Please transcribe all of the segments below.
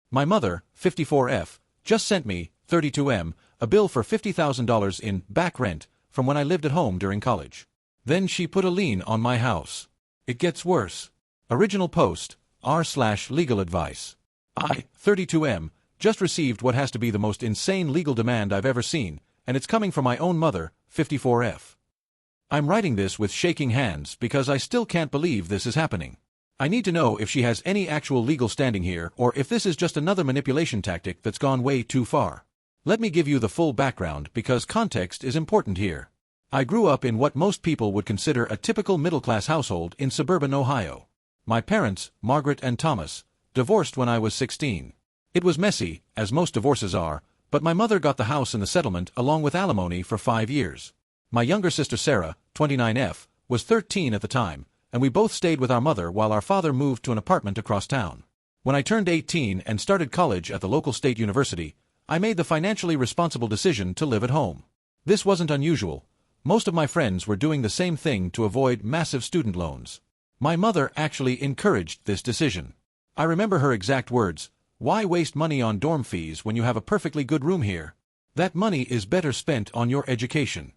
My mother, 54F, just sent me, 32M, a bill for $50,000 in back rent from when I lived at home during college. Then she put a lien on my house. It gets worse. Original post, r/legal advice. I, 32M, just received what has to be the most insane legal demand I've ever seen, and it's coming from my own mother, 54F. I'm writing this with shaking hands because I still can't believe this is happening. I need to know if she has any actual legal standing here or if this is just another manipulation tactic that's gone way too far. Let me give you the full background because context is important here. I grew up in what most people would consider a typical middle-class household in suburban Ohio. My parents, Margaret and Thomas, divorced when I was 16. It was messy, as most divorces are, but my mother got the house in the settlement along with alimony for 5 years. My younger sister Sarah, 29F, was 13 at the time, and we both stayed with our mother while our father moved to an apartment across town. When I turned 18 and started college at the local state university, I made the financially responsible decision to live at home. This wasn't unusual. Most of my friends were doing the same thing to avoid massive student loans. My mother actually encouraged this decision. I remember her exact words, "Why waste money on dorm fees when you have a perfectly good room here? That money is better spent on your education."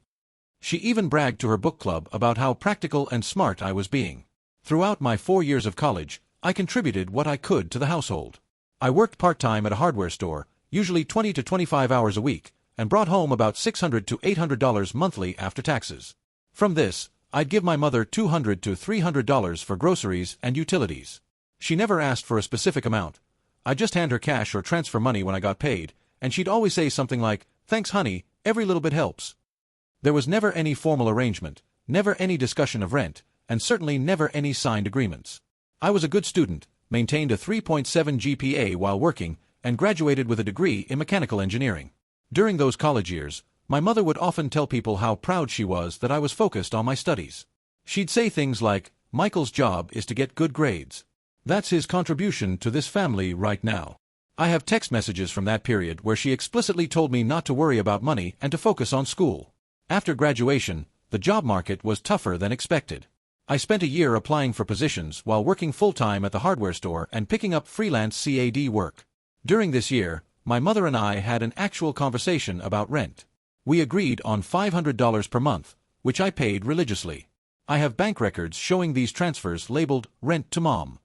She even bragged to her book club about how practical and smart I was being. Throughout my 4 years of college, I contributed what I could to the household. I worked part-time at a hardware store, usually 20 to 25 hours a week, and brought home about $600 to $800 monthly after taxes. From this, I'd give my mother $200 to $300 for groceries and utilities. She never asked for a specific amount. I'd just hand her cash or transfer money when I got paid, and she'd always say something like, "Thanks, honey, every little bit helps." There was never any formal arrangement, never any discussion of rent, and certainly never any signed agreements. I was a good student, maintained a 3.7 GPA while working, and graduated with a degree in mechanical engineering. During those college years, my mother would often tell people how proud she was that I was focused on my studies. She'd say things like, "Michael's job is to get good grades. That's his contribution to this family right now." I have text messages from that period where she explicitly told me not to worry about money and to focus on school. After graduation, the job market was tougher than expected. I spent a year applying for positions while working full-time at the hardware store and picking up freelance CAD work. During this year, my mother and I had an actual conversation about rent. We agreed on $500 per month, which I paid religiously. I have bank records showing these transfers labeled "Rent to Mom."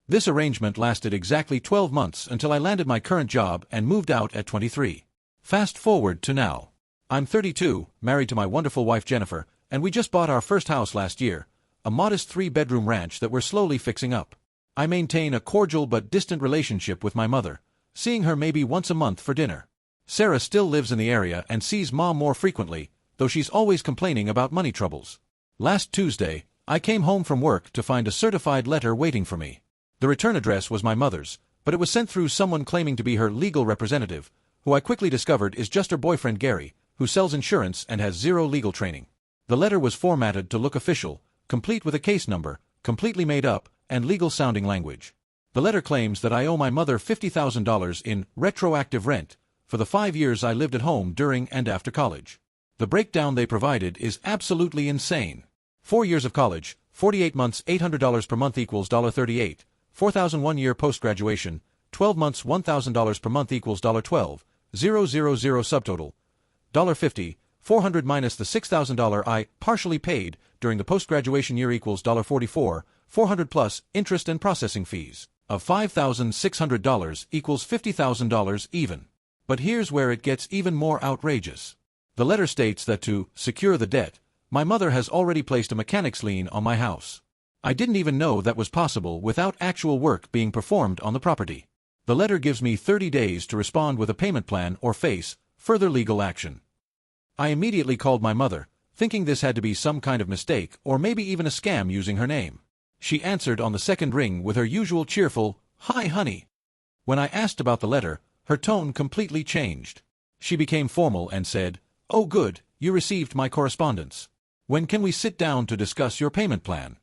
This arrangement lasted exactly 12 months until I landed my current job and moved out at 23. Fast forward to now. I'm 32, married to my wonderful wife Jennifer, and we just bought our first house last year, a modest 3-bedroom ranch that we're slowly fixing up. I maintain a cordial but distant relationship with my mother, seeing her maybe once a month for dinner. Sarah still lives in the area and sees Mom more frequently, though she's always complaining about money troubles. Last Tuesday, I came home from work to find a certified letter waiting for me. The return address was my mother's, but it was sent through someone claiming to be her legal representative, who I quickly discovered is just her boyfriend Gary, who sells insurance and has zero legal training. The letter was formatted to look official, complete with a case number, completely made up, and legal-sounding language. The letter claims that I owe my mother $50,000 in retroactive rent for the 5 years I lived at home during and after college. The breakdown they provided is absolutely insane. 4 years of college, 48 months $800 per month equals $38, 4,001 year post-graduation, 12 months $1,000 per month equals $12, 000 subtotal, $50, 400 minus the $6,000 I partially paid during the post-graduation year equals $44, 400 plus interest and processing fees of $5,600 equals $50,000 even. But here's where it gets even more outrageous. The letter states that to secure the debt, my mother has already placed a mechanic's lien on my house. I didn't even know that was possible without actual work being performed on the property. The letter gives me 30 days to respond with a payment plan or face further legal action. I immediately called my mother, thinking this had to be some kind of mistake or maybe even a scam using her name. She answered on the second ring with her usual cheerful, "Hi, honey." When I asked about the letter, her tone completely changed. She became formal and said, "Oh good, you received my correspondence. When can we sit down to discuss your payment plan?"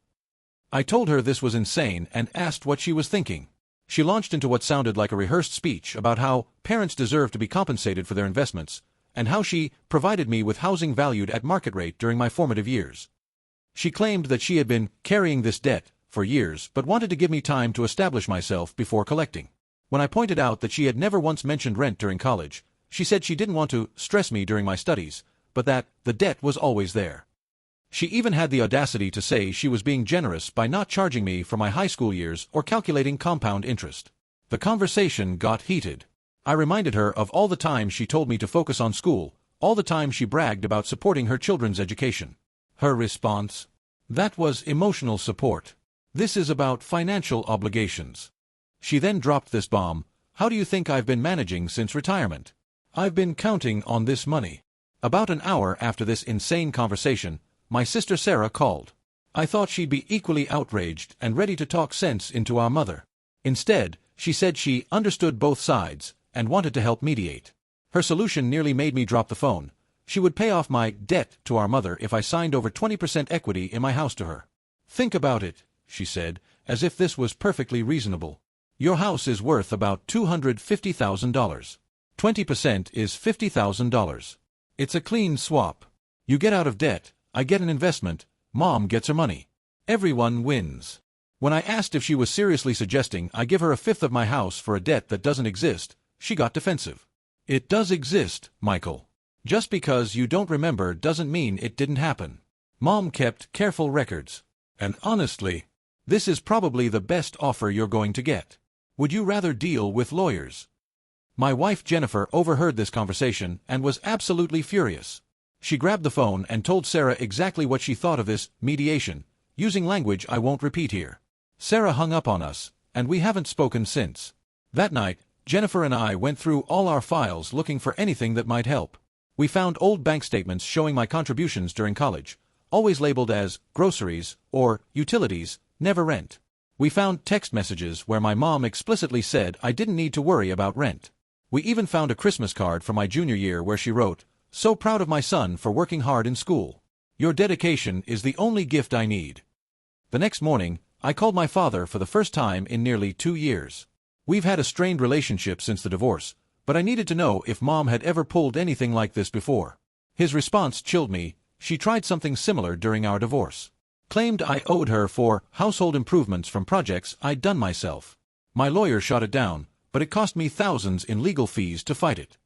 I told her this was insane and asked what she was thinking. She launched into what sounded like a rehearsed speech about how parents deserve to be compensated for their investments, and how she provided me with housing valued at market rate during my formative years. She claimed that she had been carrying this debt for years but wanted to give me time to establish myself before collecting. When I pointed out that she had never once mentioned rent during college, she said she didn't want to stress me during my studies, but that the debt was always there. She even had the audacity to say she was being generous by not charging me for my high school years or calculating compound interest. The conversation got heated. I reminded her of all the time she told me to focus on school, all the time she bragged about supporting her children's education. Her response? That was emotional support. This is about financial obligations. She then dropped this bomb: how do you think I've been managing since retirement? I've been counting on this money. About an hour after this insane conversation, my sister Sarah called. I thought she'd be equally outraged and ready to talk sense into our mother. Instead, she said she understood both sides and wanted to help mediate. Her solution nearly made me drop the phone. She would pay off my debt to our mother if I signed over 20% equity in my house to her. Think about it, she said, as if this was perfectly reasonable. Your house is worth about $250,000. 20% is $50,000. It's a clean swap. You get out of debt, I get an investment, Mom gets her money. Everyone wins. When I asked if she was seriously suggesting I give her a fifth of my house for a debt that doesn't exist, she got defensive. It does exist, Michael. Just because you don't remember doesn't mean it didn't happen. Mom kept careful records. And honestly, this is probably the best offer you're going to get. Would you rather deal with lawyers? My wife Jennifer overheard this conversation and was absolutely furious. She grabbed the phone and told Sarah exactly what she thought of this mediation, using language I won't repeat here. Sarah hung up on us, and we haven't spoken since. That night, Jennifer and I went through all our files looking for anything that might help. We found old bank statements showing my contributions during college, always labeled as groceries or utilities, never rent. We found text messages where my mom explicitly said I didn't need to worry about rent. We even found a Christmas card from my junior year where she wrote, "So proud of my son for working hard in school. Your dedication is the only gift I need." The next morning, I called my father for the first time in nearly 2 years. We've had a strained relationship since the divorce, but I needed to know if Mom had ever pulled anything like this before. His response chilled me. She tried something similar during our divorce. Claimed I owed her for household improvements from projects I'd done myself. My lawyer shot it down, but it cost me thousands in legal fees to fight it.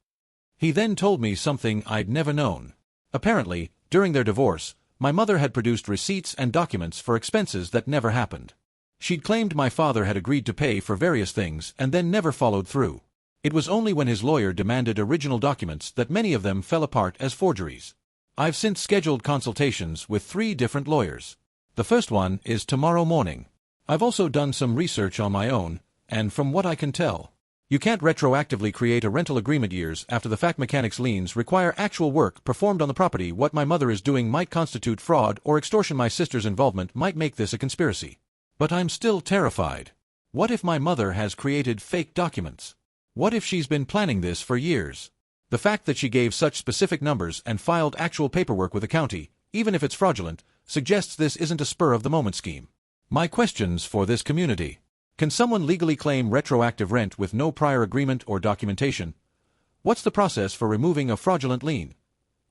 He then told me something I'd never known. Apparently, during their divorce, my mother had produced receipts and documents for expenses that never happened. She'd claimed my father had agreed to pay for various things and then never followed through. It was only when his lawyer demanded original documents that many of them fell apart as forgeries. I've since scheduled consultations with 3 different lawyers. The first one is tomorrow morning. I've also done some research on my own, and from what I can tell, you can't retroactively create a rental agreement years after the fact. Mechanics liens require actual work performed on the property. What my mother is doing might constitute fraud or extortion. My sister's involvement might make this a conspiracy. But I'm still terrified. What if my mother has created fake documents? What if she's been planning this for years? The fact that she gave such specific numbers and filed actual paperwork with the county, even if it's fraudulent, suggests this isn't a spur-of-the-moment scheme. My questions for this community. Can someone legally claim retroactive rent with no prior agreement or documentation? What's the process for removing a fraudulent lien?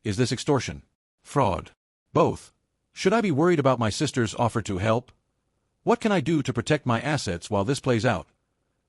Is this extortion? Fraud? Both. Should I be worried about my sister's offer to help? What can I do to protect my assets while this plays out?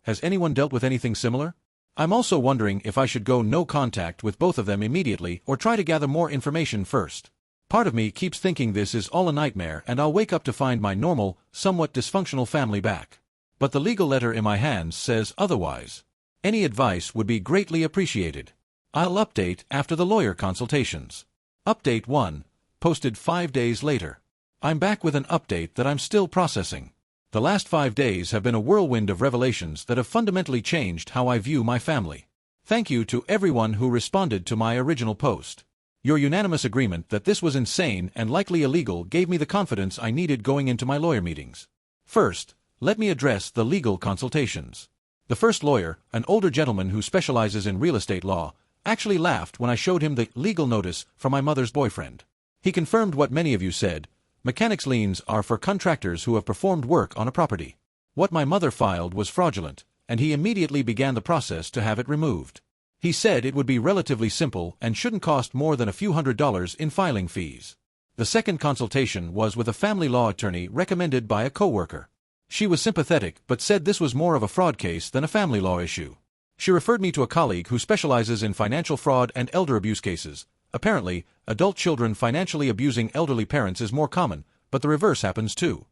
Has anyone dealt with anything similar? I'm also wondering if I should go no contact with both of them immediately or try to gather more information first. Part of me keeps thinking this is all a nightmare and I'll wake up to find my normal, somewhat dysfunctional family back. But the legal letter in my hands says otherwise. Any advice would be greatly appreciated. I'll update after the lawyer consultations. Update 1, posted 5 days later. I'm back with an update that I'm still processing. The last 5 days have been a whirlwind of revelations that have fundamentally changed how I view my family. Thank you to everyone who responded to my original post. Your unanimous agreement that this was insane and likely illegal gave me the confidence I needed going into my lawyer meetings. First, let me address the legal consultations. The first lawyer, an older gentleman who specializes in real estate law, actually laughed when I showed him the legal notice from my mother's boyfriend. He confirmed what many of you said: mechanics liens are for contractors who have performed work on a property. What my mother filed was fraudulent, and he immediately began the process to have it removed. He said it would be relatively simple and shouldn't cost more than a few $100s in filing fees. The second consultation was with a family law attorney recommended by a coworker. She was sympathetic but said this was more of a fraud case than a family law issue. She referred me to a colleague who specializes in financial fraud and elder abuse cases. Apparently, adult children financially abusing elderly parents is more common, but the reverse happens too.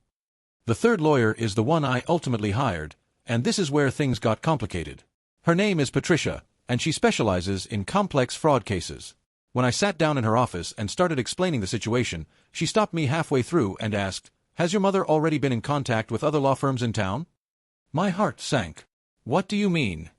The third lawyer is the one I ultimately hired, and this is where things got complicated. Her name is Patricia, and she specializes in complex fraud cases. When I sat down in her office and started explaining the situation, she stopped me halfway through and asked, "Has your mother already been in contact with other law firms in town?" My heart sank. What do you mean?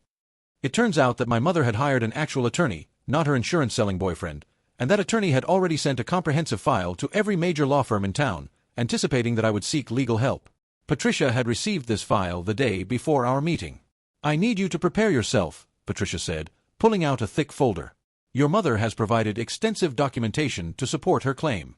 It turns out that my mother had hired an actual attorney, not her insurance-selling boyfriend, and that attorney had already sent a comprehensive file to every major law firm in town, anticipating that I would seek legal help. Patricia had received this file the day before our meeting. "I need you to prepare yourself," Patricia said, pulling out a thick folder. "Your mother has provided extensive documentation to support her claim."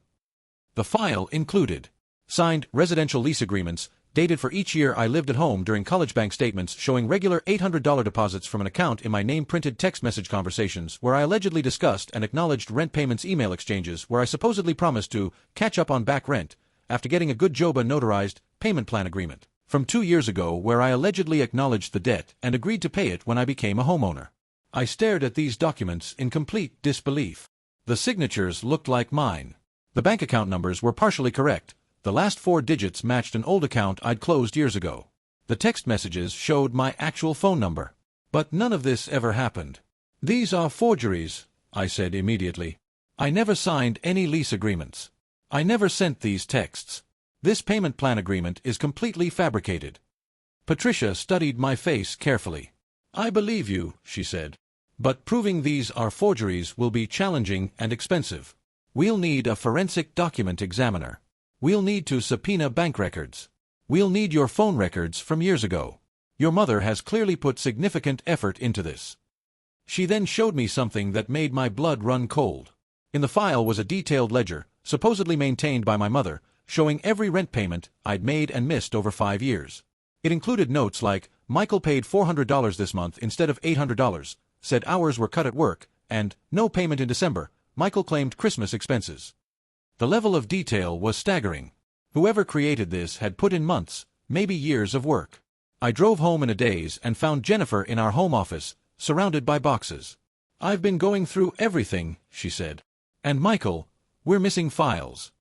The file included signed residential lease agreements, dated for each year I lived at home during college, bank statements showing regular $800 deposits from an account in my name, printed text message conversations where I allegedly discussed and acknowledged rent payments, email exchanges where I supposedly promised to catch up on back rent after getting a good job, a notarized payment plan agreement from 2 years ago where I allegedly acknowledged the debt and agreed to pay it when I became a homeowner. I stared at these documents in complete disbelief. The signatures looked like mine. The bank account numbers were partially correct. The last 4 digits matched an old account I'd closed years ago. The text messages showed my actual phone number. But none of this ever happened. "These are forgeries," I said immediately. "I never signed any lease agreements. I never sent these texts. This payment plan agreement is completely fabricated." Patricia studied my face carefully. "I believe you," she said. "But proving these are forgeries will be challenging and expensive. We'll need a forensic document examiner. We'll need to subpoena bank records. We'll need your phone records from years ago. Your mother has clearly put significant effort into this." She then showed me something that made my blood run cold. In the file was a detailed ledger, supposedly maintained by my mother, showing every rent payment I'd made and missed over 5 years. It included notes like, "Michael paid $400 this month instead of $800, said hours were cut at work," and "No payment in December, Michael claimed Christmas expenses." The level of detail was staggering. Whoever created this had put in months, maybe years of work. I drove home in a daze and found Jennifer in our home office, surrounded by boxes. "I've been going through everything," she said. "And Michael, we're missing files."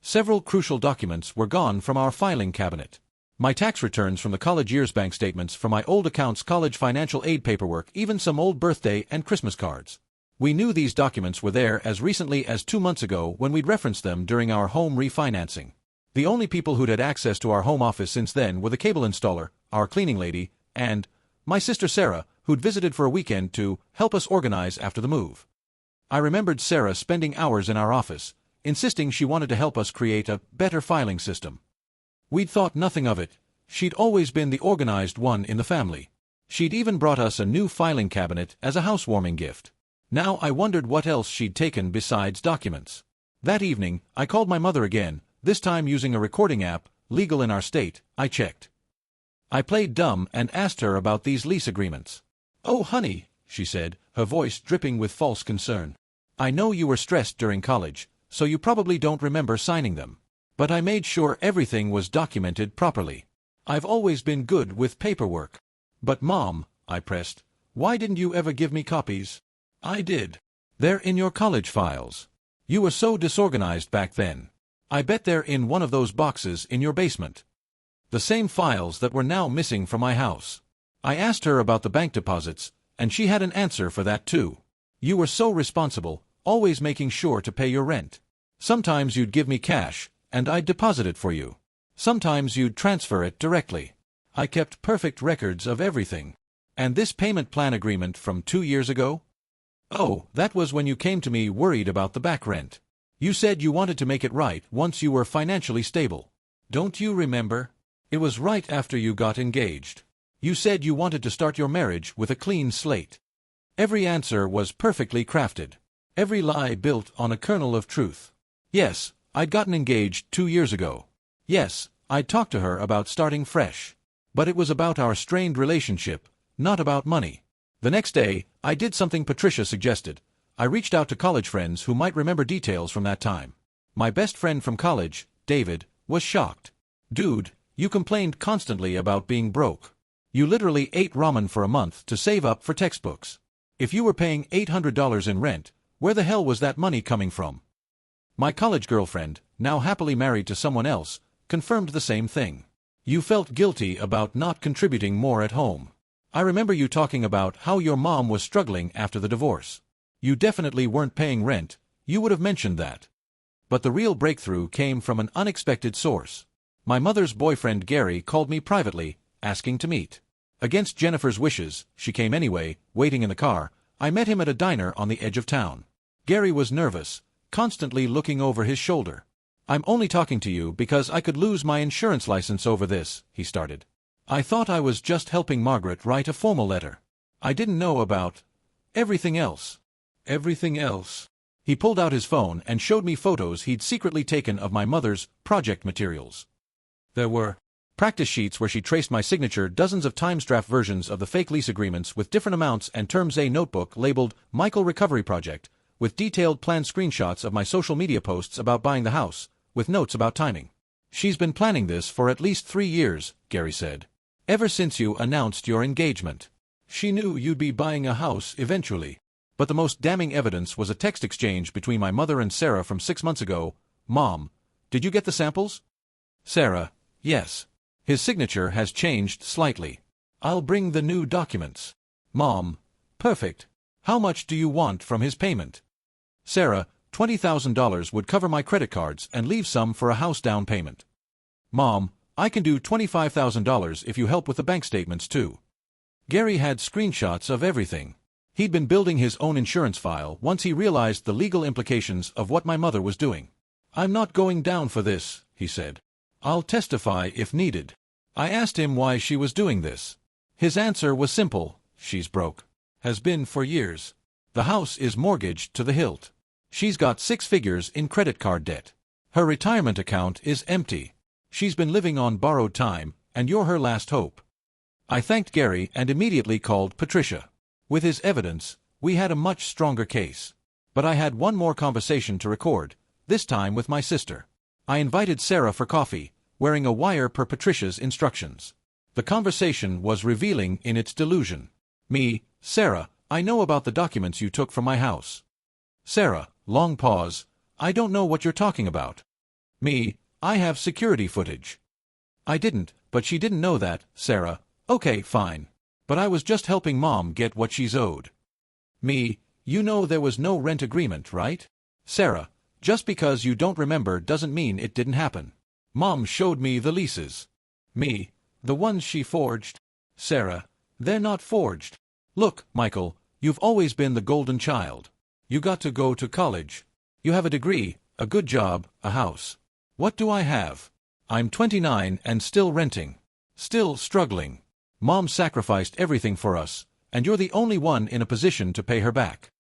Several crucial documents were gone from our filing cabinet. My tax returns from the college years, bank statements from my old accounts, college financial aid paperwork, even some old birthday and Christmas cards. We knew these documents were there as recently as 2 months ago when we'd referenced them during our home refinancing. The only people who'd had access to our home office since then were the cable installer, our cleaning lady, and my sister Sarah, who'd visited for a weekend to help us organize after the move. I remembered Sarah spending hours in our office, insisting she wanted to help us create a better filing system. We'd thought nothing of it. She'd always been the organized one in the family. She'd even brought us a new filing cabinet as a housewarming gift. Now I wondered what else she'd taken besides documents. That evening, I called my mother again, this time using a recording app, legal in our state. I checked. I played dumb and asked her about these lease agreements. "Oh, honey," she said, her voice dripping with false concern. "I know you were stressed during college, so you probably don't remember signing them. But I made sure everything was documented properly. I've always been good with paperwork." "But Mom," I pressed, "why didn't you ever give me copies?" "I did. They're in your college files. You were so disorganized back then. I bet they're in one of those boxes in your basement. The same files that were now missing from my house." I asked her about the bank deposits, and she had an answer for that too. "You were so responsible, always making sure to pay your rent. Sometimes you'd give me cash, and I'd deposit it for you. Sometimes you'd transfer it directly. I kept perfect records of everything." "And this payment plan agreement from 2 years ago?" "Oh, that was when you came to me worried about the back rent. You said you wanted to make it right once you were financially stable. Don't you remember? It was right after you got engaged. You said you wanted to start your marriage with a clean slate." Every answer was perfectly crafted. Every lie built on a kernel of truth. Yes, I'd gotten engaged 2 years ago. Yes, I'd talked to her about starting fresh. But it was about our strained relationship, not about money. The next day, I did something Patricia suggested. I reached out to college friends who might remember details from that time. My best friend from college, David, was shocked. "Dude, You complained constantly about being broke. You literally ate ramen for a month to save up for textbooks. If you were paying $800 in rent, where the hell was that money coming from? My college girlfriend, now happily married to someone else, confirmed the same thing. You felt guilty about not contributing more at home. I remember you talking about how your mom was struggling after the divorce. You definitely weren't paying rent, you would have mentioned that. But the real breakthrough came from an unexpected source. My mother's boyfriend Gary called me privately, asking to meet. Against Jennifer's wishes, she came anyway, waiting in the car. I met him at a diner on the edge of town. Gary was nervous, constantly looking over his shoulder. I'm only talking to you because I could lose my insurance license over this, he started. I thought I was just helping Margaret write a formal letter. I didn't know about everything else. Everything else. He pulled out his phone and showed me photos he'd secretly taken of my mother's project materials. There were practice sheets where she traced my signature, dozens of times draft versions of the fake lease agreements with different amounts and terms, a notebook labeled Michael Recovery Project, with detailed planned screenshots of my social media posts about buying the house, with notes about timing. She's been planning this for at least 3 years, Gary said. Ever since you announced your engagement. She knew you'd be buying a house eventually. But the most damning evidence was a text exchange between my mother and Sarah from 6 months ago. Mom, did you get the samples? Sarah, yes. His signature has changed slightly. I'll bring the new documents. Mom, perfect. How much do you want from his payment? Sarah, $20,000 would cover my credit cards and leave some for a house down payment. Mom, I can do $25,000 if you help with the bank statements too. Gary had screenshots of everything. He'd been building his own insurance file once he realized the legal implications of what my mother was doing. I'm not going down for this, he said. I'll testify if needed. I asked him why she was doing this. His answer was simple: she's broke. Has been for years. The house is mortgaged to the hilt. She's got 6 figures in credit card debt. Her retirement account is empty. She's been living on borrowed time, and you're her last hope. I thanked Gary and immediately called Patricia. With his evidence, we had a much stronger case. But I had one more conversation to record, this time with my sister. I invited Sarah for coffee, wearing a wire per Patricia's instructions. The conversation was revealing in its delusion. Me, Sarah, I know about the documents you took from my house. Sarah, long pause, I don't know what you're talking about. Me, I have security footage. I didn't, but she didn't know that, Sarah. Okay, fine. But I was just helping Mom get what she's owed. Me, you know there was no rent agreement, right? Sarah, just because you don't remember doesn't mean it didn't happen. Mom showed me the leases. Me, the ones she forged. Sarah, they're not forged. Look, Michael, you've always been the golden child. You got to go to college. You have a degree, a good job, a house. What do I have? I'm 29 and still renting. Still struggling. Mom sacrificed everything for us, and you're the only one in a position to pay her back.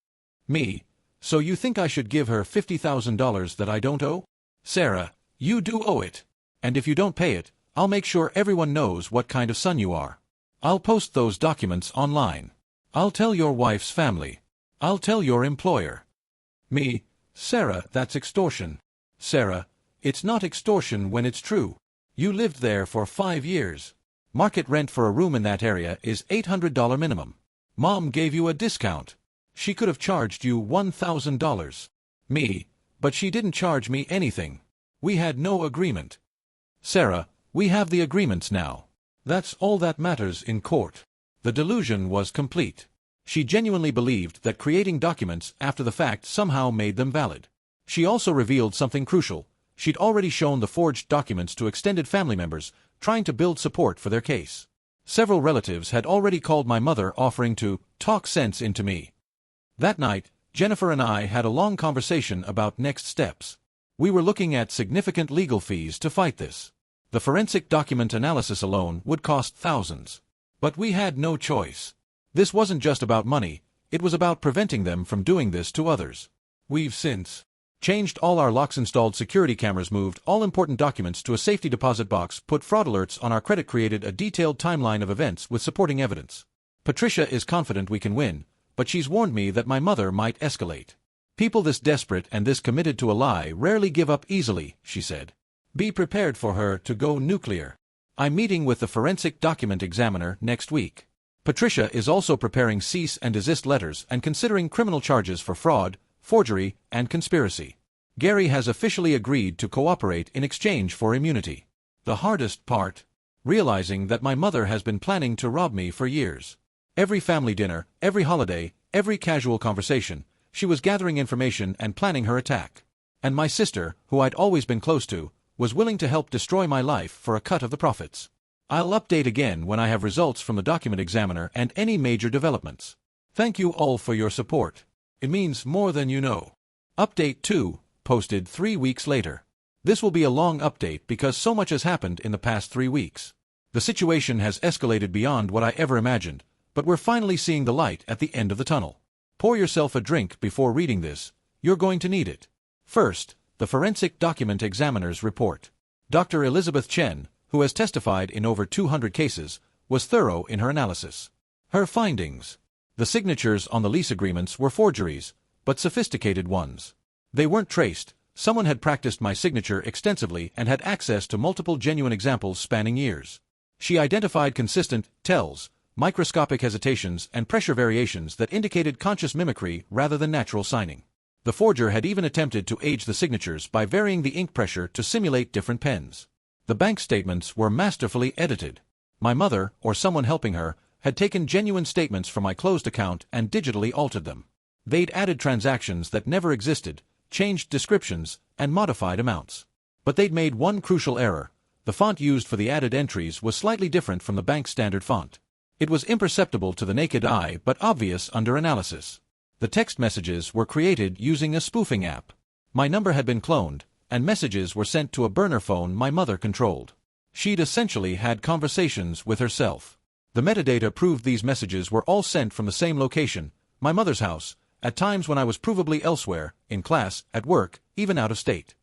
Me, so you think I should give her $50,000 that I don't owe? Sarah, you do owe it. And if you don't pay it, I'll make sure everyone knows what kind of son you are. I'll post those documents online. I'll tell your wife's family. I'll tell your employer. Me, Sarah, that's extortion. Sarah, it's not extortion when it's true. You lived there for 5 years. Market rent for a room in that area is $800 minimum. Mom gave you a discount. She could have charged you $1,000. Me, but she didn't charge me anything. We had no agreement. Sarah, we have the agreements now. That's all that matters in court. The delusion was complete. She genuinely believed that creating documents after the fact somehow made them valid. She also revealed something crucial. She'd already shown the forged documents to extended family members, trying to build support for their case. Several relatives had already called my mother offering to talk sense into me. That night, Jennifer and I had a long conversation about next steps. We were looking at significant legal fees to fight this. The forensic document analysis alone would cost thousands. But we had no choice. This wasn't just about money, it was about preventing them from doing this to others. We've since changed all our locks, installed security cameras, moved all important documents to a safety deposit box, put fraud alerts on our credit, created a detailed timeline of events with supporting evidence. Patricia is confident we can win, but she's warned me that my mother might escalate. People this desperate and this committed to a lie rarely give up easily, she said. Be prepared for her to go nuclear. I'm meeting with the forensic document examiner next week. Patricia is also preparing cease and desist letters and considering criminal charges for fraud, forgery, and conspiracy. Gary has officially agreed to cooperate in exchange for immunity. The hardest part? Realizing that my mother has been planning to rob me for years. Every family dinner, every holiday, every casual conversation, she was gathering information and planning her attack. And my sister, who I'd always been close to, was willing to help destroy my life for a cut of the profits. I'll update again when I have results from the document examiner and any major developments. Thank you all for your support. It means more than you know. Update 2, posted 3 weeks later. This will be a long update because so much has happened in the past 3 weeks. The situation has escalated beyond what I ever imagined, but we're finally seeing the light at the end of the tunnel. Pour yourself a drink before reading this. You're going to need it. First, the Forensic Document Examiner's report. Dr. Elizabeth Chen, who has testified in over 200 cases, was thorough in her analysis. Her findings. The signatures on the lease agreements were forgeries, but sophisticated ones. They weren't traced. Someone had practiced my signature extensively and had access to multiple genuine examples spanning years. She identified consistent tells, microscopic hesitations, and pressure variations that indicated conscious mimicry rather than natural signing. The forger had even attempted to age the signatures by varying the ink pressure to simulate different pens. The bank statements were masterfully edited. My mother, or someone helping her, had taken genuine statements from my closed account and digitally altered them. They'd added transactions that never existed, changed descriptions, and modified amounts. But they'd made one crucial error. The font used for the added entries was slightly different from the bank's standard font. It was imperceptible to the naked eye but obvious under analysis. The text messages were created using a spoofing app. My number had been cloned, and messages were sent to a burner phone my mother controlled. She'd essentially had conversations with herself. The metadata proved these messages were all sent from the same location, my mother's house, at times when I was provably elsewhere, in class, at work, even out of state.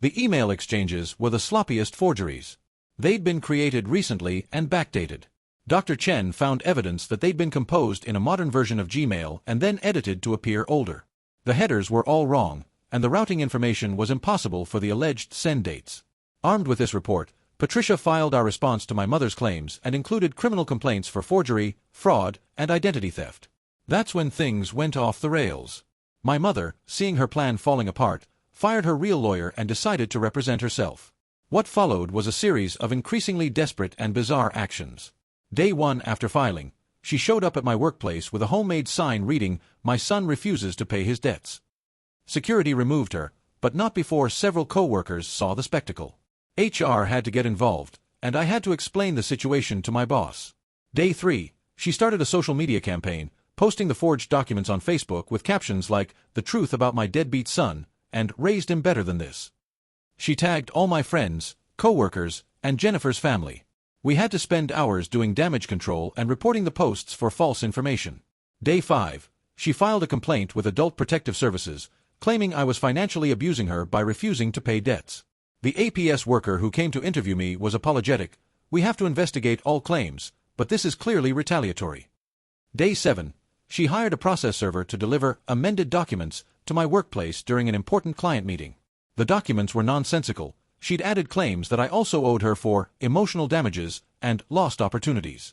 The email exchanges were the sloppiest forgeries. They'd been created recently and backdated. Dr. Chen found evidence that they'd been composed in a modern version of Gmail and then edited to appear older. The headers were all wrong, and the routing information was impossible for the alleged send dates. Armed with this report, Patricia filed our response to my mother's claims and included criminal complaints for forgery, fraud, and identity theft. That's when things went off the rails. My mother, seeing her plan falling apart, fired her real lawyer and decided to represent herself. What followed was a series of increasingly desperate and bizarre actions. Day 1 after filing, she showed up at my workplace with a homemade sign reading, "My son refuses to pay his debts." Security removed her, but not before several co-workers saw the spectacle. HR had to get involved, and I had to explain the situation to my boss. Day 3, she started a social media campaign, posting the forged documents on Facebook with captions like, "The truth about my deadbeat son," and "Raised him better than this." She tagged all my friends, co-workers, and Jennifer's family. We had to spend hours doing damage control and reporting the posts for false information. Day 5, she filed a complaint with Adult Protective Services, claiming I was financially abusing her by refusing to pay debts. The APS worker who came to interview me was apologetic. "We have to investigate all claims, but this is clearly retaliatory." Day 7, she hired a process server to deliver amended documents to my workplace during an important client meeting. The documents were nonsensical. She'd added claims that I also owed her for emotional damages and lost opportunities.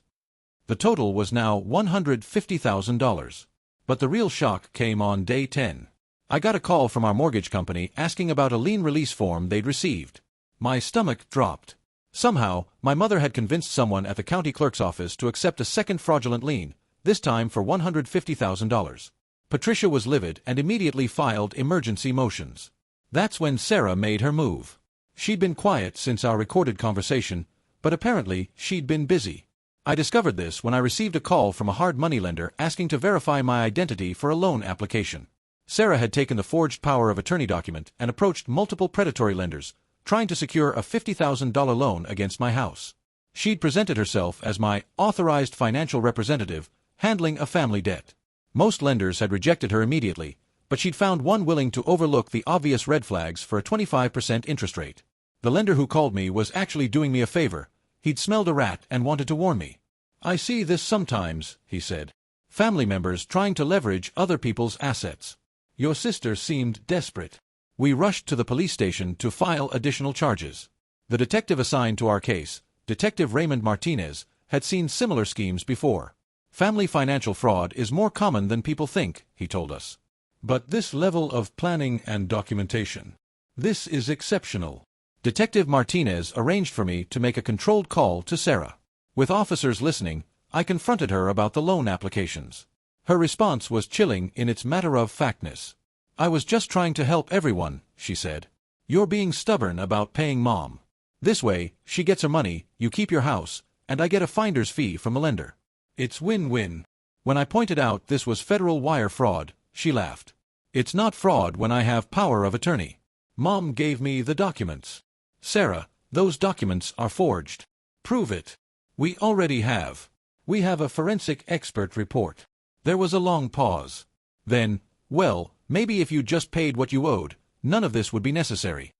The total was now $150,000. But the real shock came on day 10. I got a call from our mortgage company asking about a lien release form they'd received. My stomach dropped. Somehow, my mother had convinced someone at the county clerk's office to accept a second fraudulent lien, this time for $150,000. Patricia was livid and immediately filed emergency motions. That's when Sarah made her move. She'd been quiet since our recorded conversation, but apparently she'd been busy. I discovered this when I received a call from a hard money lender asking to verify my identity for a loan application. Sarah had taken the forged power of attorney document and approached multiple predatory lenders, trying to secure a $50,000 loan against my house. She'd presented herself as my authorized financial representative, handling a family debt. Most lenders had rejected her immediately, but she'd found one willing to overlook the obvious red flags for a 25% interest rate. The lender who called me was actually doing me a favor. He'd smelled a rat and wanted to warn me. "I see this sometimes," he said. "Family members trying to leverage other people's assets. Your sister seemed desperate." We rushed to the police station to file additional charges. The detective assigned to our case, Detective Raymond Martinez, had seen similar schemes before. Family financial fraud is more common than people think, he told us. But this level of planning and documentation. This is exceptional. Detective Martinez arranged for me to make a controlled call to Sarah. With officers listening, I confronted her about the loan applications. Her response was chilling in its matter-of-factness. "I was just trying to help everyone," she said. "You're being stubborn about paying Mom. This way, she gets her money, you keep your house, and I get a finder's fee from the lender. It's win-win." When I pointed out this was federal wire fraud, she laughed. "It's not fraud when I have power of attorney. Mom gave me the documents." "Sarah, those documents are forged." "Prove it." "We already have. We have a forensic expert report." There was a long pause. Then, "Well, maybe if you just paid what you owed, none of this would be necessary."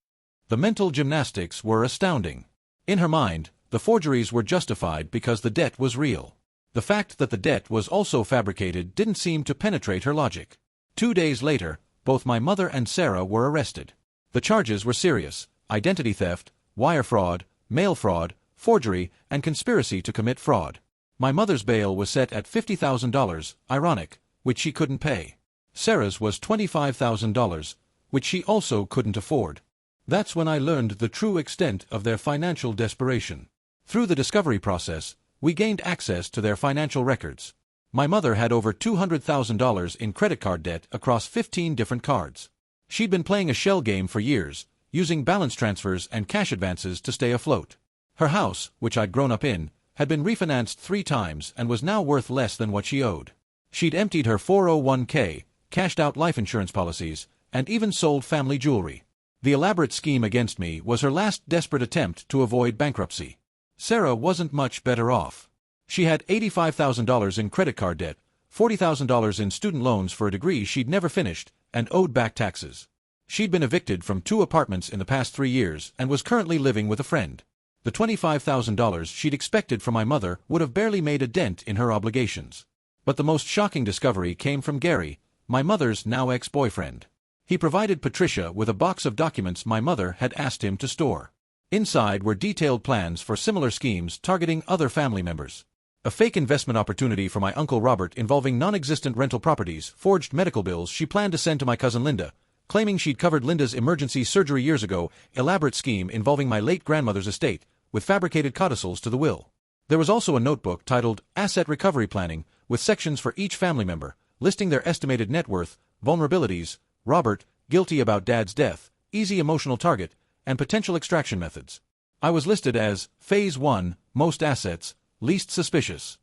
The mental gymnastics were astounding. In her mind, the forgeries were justified because the debt was real. The fact that the debt was also fabricated didn't seem to penetrate her logic. 2 days later, both my mother and Sarah were arrested. The charges were serious: identity theft, wire fraud, mail fraud, forgery, and conspiracy to commit fraud. My mother's bail was set at $50,000, ironic, which she couldn't pay. Sarah's was $25,000, which she also couldn't afford. That's when I learned the true extent of their financial desperation. Through the discovery process, we gained access to their financial records. My mother had over $200,000 in credit card debt across 15 different cards. She'd been playing a shell game for years, using balance transfers and cash advances to stay afloat. Her house, which I'd grown up in, had been refinanced 3 times and was now worth less than what she owed. She'd emptied her 401k, cashed out life insurance policies, and even sold family jewelry. The elaborate scheme against me was her last desperate attempt to avoid bankruptcy. Sarah wasn't much better off. She had $85,000 in credit card debt, $40,000 in student loans for a degree she'd never finished, and owed back taxes. She'd been evicted from 2 apartments in the past 3 years and was currently living with a friend. The $25,000 she'd expected from my mother would have barely made a dent in her obligations. But the most shocking discovery came from Gary, my mother's now ex-boyfriend. He provided Patricia with a box of documents my mother had asked him to store. Inside were detailed plans for similar schemes targeting other family members. A fake investment opportunity for my Uncle Robert involving non-existent rental properties, forged medical bills she planned to send to my cousin Linda, claiming she'd covered Linda's emergency surgery years ago, elaborate scheme involving my late grandmother's estate, with fabricated codicils to the will. There was also a notebook titled Asset Recovery Planning, with sections for each family member, listing their estimated net worth, vulnerabilities, Robert, guilty about Dad's death, easy emotional target, and potential extraction methods. I was listed as Phase 1, most assets, least suspicious.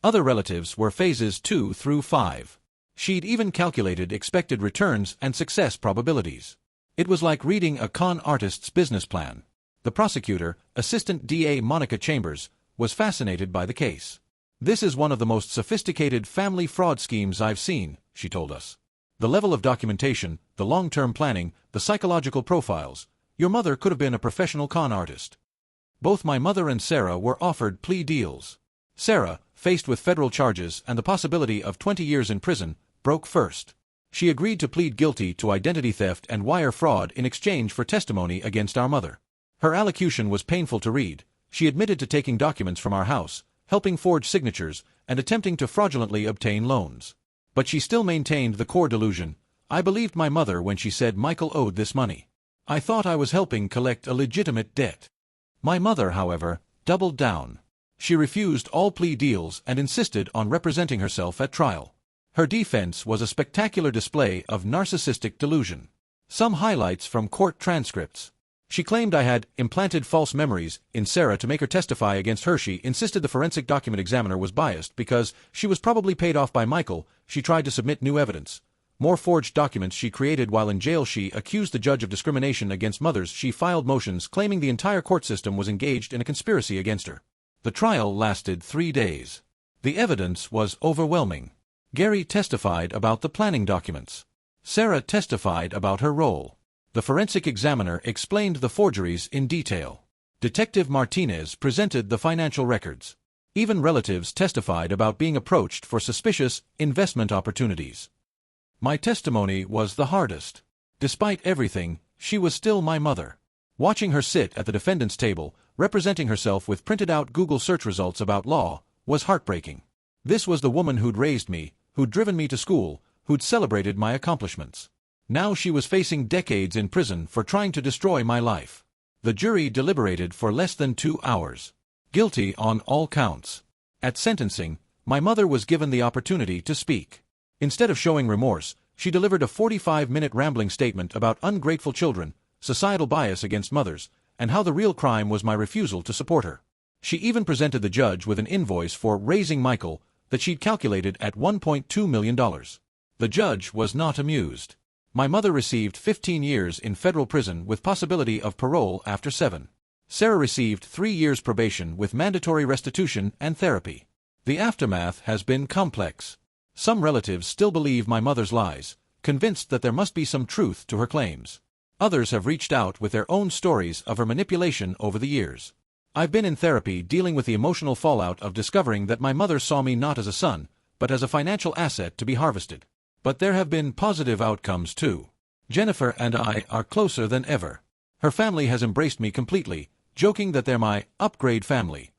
Other relatives were Phases 2 through 5. She'd even calculated expected returns and success probabilities. It was like reading a con artist's business plan. The prosecutor, Assistant DA Monica Chambers, was fascinated by the case. "This is one of the most sophisticated family fraud schemes I've seen," she told us. "The level of documentation, the long-term planning, the psychological profiles. Your mother could have been a professional con artist." Both my mother and Sarah were offered plea deals. Sarah, faced with federal charges and the possibility of 20 years in prison, broke first. She agreed to plead guilty to identity theft and wire fraud in exchange for testimony against our mother. Her allocution was painful to read. She admitted to taking documents from our house, helping forge signatures, and attempting to fraudulently obtain loans. But she still maintained the core delusion: "I believed my mother when she said Michael owed this money. I thought I was helping collect a legitimate debt." My mother, however, doubled down. She refused all plea deals and insisted on representing herself at trial. Her defense was a spectacular display of narcissistic delusion. Some highlights from court transcripts. She claimed I had implanted false memories in Sarah to make her testify against her. She insisted the forensic document examiner was biased because she was probably paid off by Michael. She tried to submit new evidence. More forged documents she created while in jail. She accused the judge of discrimination against mothers. She filed motions claiming the entire court system was engaged in a conspiracy against her. The trial lasted 3 days. The evidence was overwhelming. Gary testified about the planning documents. Sarah testified about her role. The forensic examiner explained the forgeries in detail. Detective Martinez presented the financial records. Even relatives testified about being approached for suspicious investment opportunities. My testimony was the hardest. Despite everything, she was still my mother. Watching her sit at the defendant's table, representing herself with printed-out Google search results about law, was heartbreaking. This was the woman who'd raised me, who'd driven me to school, who'd celebrated my accomplishments. Now she was facing decades in prison for trying to destroy my life. The jury deliberated for less than 2 hours. Guilty on all counts. At sentencing, my mother was given the opportunity to speak. Instead of showing remorse, she delivered a 45-minute rambling statement about ungrateful children, societal bias against mothers, and how the real crime was my refusal to support her. She even presented the judge with an invoice for raising Michael that she'd calculated at $1.2 million. The judge was not amused. My mother received 15 years in federal prison with possibility of parole after 7. Sarah received 3 years probation with mandatory restitution and therapy. The aftermath has been complex. Some relatives still believe my mother's lies, convinced that there must be some truth to her claims. Others have reached out with their own stories of her manipulation over the years. I've been in therapy dealing with the emotional fallout of discovering that my mother saw me not as a son, but as a financial asset to be harvested. But there have been positive outcomes too. Jennifer and I are closer than ever. Her family has embraced me completely, joking that they're my upgrade family.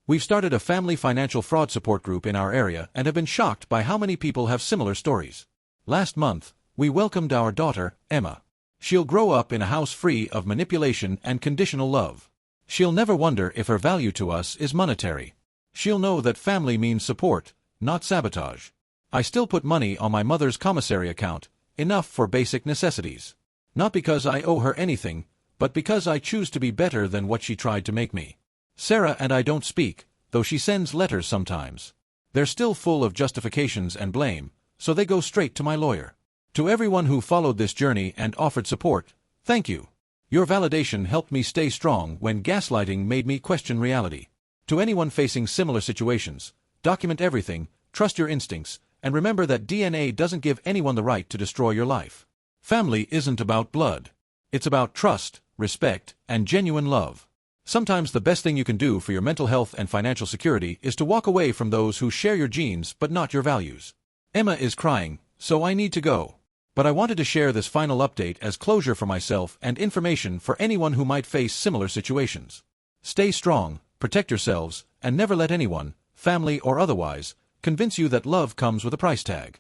We've started a family financial fraud support group in our area and have been shocked by how many people have similar stories. Last month, we welcomed our daughter, Emma. She'll grow up in a house free of manipulation and conditional love. She'll never wonder if her value to us is monetary. She'll know that family means support, not sabotage. I still put money on my mother's commissary account, enough for basic necessities. Not because I owe her anything, but because I choose to be better than what she tried to make me. Sarah and I don't speak, though she sends letters sometimes. They're still full of justifications and blame, so they go straight to my lawyer. To everyone who followed this journey and offered support, thank you. Your validation helped me stay strong when gaslighting made me question reality. To anyone facing similar situations, document everything, trust your instincts, and remember that DNA doesn't give anyone the right to destroy your life. Family isn't about blood. It's about trust, respect, and genuine love. Sometimes the best thing you can do for your mental health and financial security is to walk away from those who share your genes but not your values. Emma is crying, so I need to go. But I wanted to share this final update as closure for myself and information for anyone who might face similar situations. Stay strong, protect yourselves, and never let anyone, family or otherwise, convince you that love comes with a price tag.